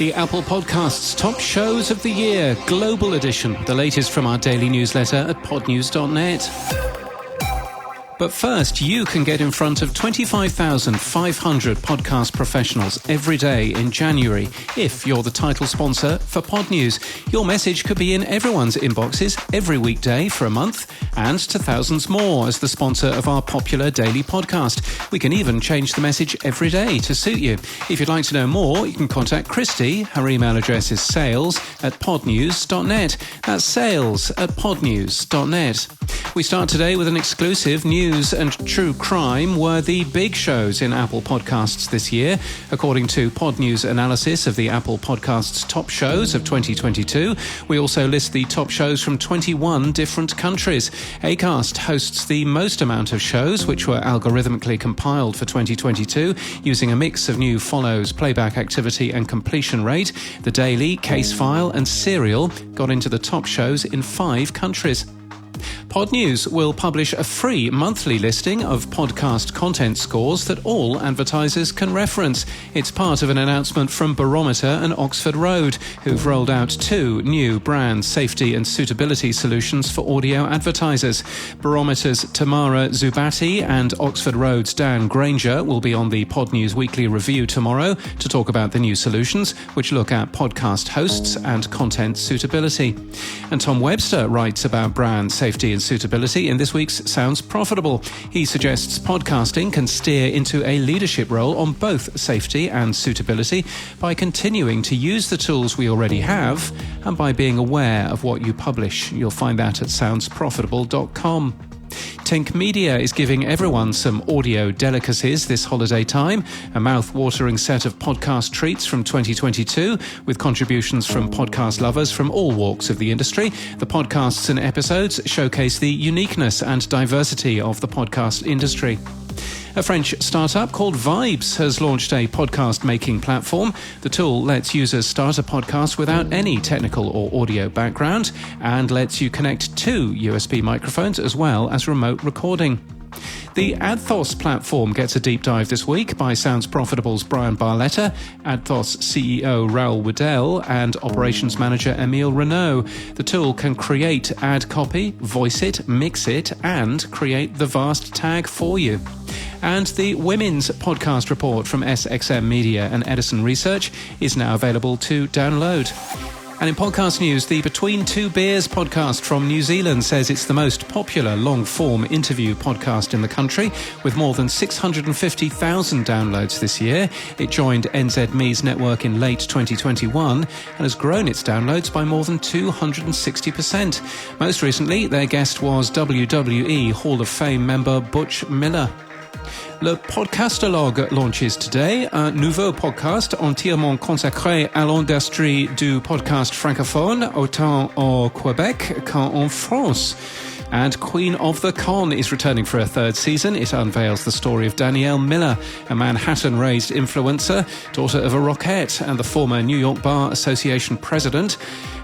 The Apple Podcasts Top Shows of the Year, Global Edition, the latest from our daily newsletter at podnews.net. But first, you can get in front of 25,500 podcast professionals every day in January if you're the title sponsor for Podnews. Your message could be in everyone's inboxes every weekday for a month and to thousands more as the sponsor of our popular daily podcast. We can even change the message every day to suit you. If you'd like to know more, you can contact Christy. Her email address is sales@podnews.net. That's sales@podnews.net. We start today with an exclusive news and true crime were the big shows in Apple Podcasts this year. According to Podnews analysis of the Apple Podcasts top shows of 2022, we also list the top shows from 21 different countries. Acast hosts the most amount of shows, which were algorithmically compiled for 2022, using a mix of new follows, playback activity and completion rate. The Daily, Case File and Serial got into the top shows in 5 countries. Podnews will publish a free monthly listing of podcast content scores that all advertisers can reference. It's part of an announcement from Barometer and Oxford Road, who've rolled out 2 new brand safety and suitability solutions for audio advertisers. Barometer's Tamara Zubati and Oxford Road's Dan Granger will be on the Podnews Weekly Review tomorrow to talk about the new solutions, which look at podcast hosts and content suitability. And Tom Webster writes about brand safety and suitability in this week's Sounds Profitable. He suggests podcasting can steer into a leadership role on both safety and suitability by continuing to use the tools we already have and by being aware of what you publish. You'll find that at soundsprofitable.com. Tink Media is giving everyone some audio delicacies this holiday time, a mouth-watering set of podcast treats from 2022 with contributions from podcast lovers from all walks of the industry. The podcasts and episodes showcase the uniqueness and diversity of the podcast industry. A French startup called Vibes has launched a podcast-making platform. The tool lets users start a podcast without any technical or audio background and lets you connect 2 USB microphones as well as remote recording. The Adthos platform gets a deep dive this week by Sounds Profitable's Brian Barletta, Adthos CEO Raoul Waddell, and Operations Manager Emile Renault. The tool can create ad copy, voice it, mix it, and create the vast tag for you. And the Women's Podcast Report from SXM Media and Edison Research is now available to download. And in podcast news, the Between Two Beers podcast from New Zealand says it's the most popular long-form interview podcast in the country, with more than 650,000 downloads this year. It joined NZME's network in late 2021 and has grown its downloads by more than 260%. Most recently, their guest was WWE Hall of Fame member Butch Miller. Le Podcastologue launches today, un nouveau podcast entièrement consacré à l'industrie du podcast francophone, autant au Québec qu'en France. And Queen of the Con is returning for a 3rd season. It unveils the story of Danielle Miller, a Manhattan-raised influencer, daughter of a rockette and the former New York Bar Association president,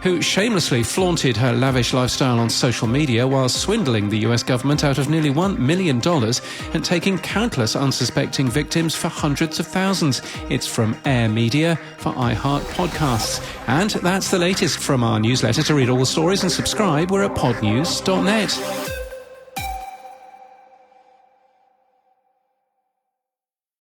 who shamelessly flaunted her lavish lifestyle on social media while swindling the US government out of nearly $1 million and taking countless unsuspecting victims for hundreds of thousands. It's from Air Media for iHeart Podcasts. And that's the latest from our newsletter. To read all the stories and subscribe, we're at podnews.net.